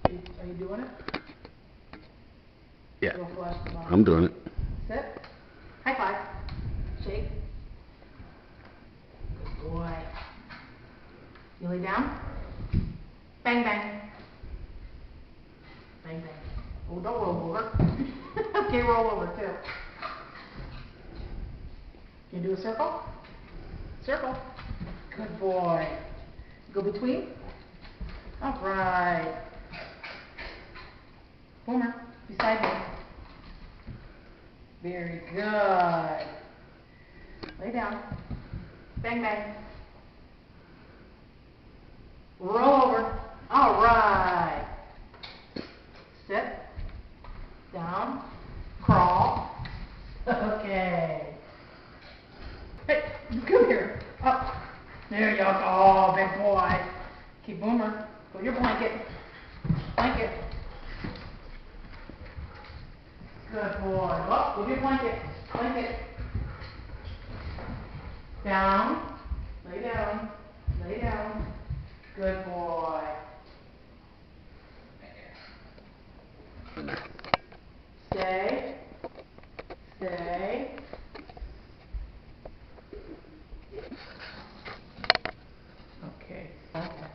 Are you doing it? Yeah, Go flush the bottom. I'm doing it. Sit. High five. Shake. Good boy. You lay down. Bang, bang. Bang, bang. Oh, don't roll over. Okay, roll over too. Can you do a circle? Circle. Good boy. Go between. All right. Boomer, beside me. Very good. Lay down. Bang, bang. Roll over. All right. Sit. Down. Crawl. Okay. Hey, come here. Up. There you go. Oh, big boy. Keep Boomer. Go your blanket. Blanket. Good boy. Up. Go your blanket. Blanket. Down. Lay down. Lay down. Good boy. Stay. Stay. Okay. Okay.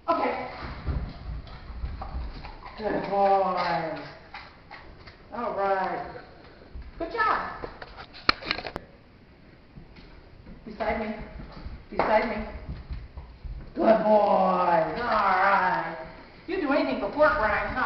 Okay. Good boy. All right. Good job. Beside me. Beside me. Good boy. All right. You do anything for pork rinds, huh?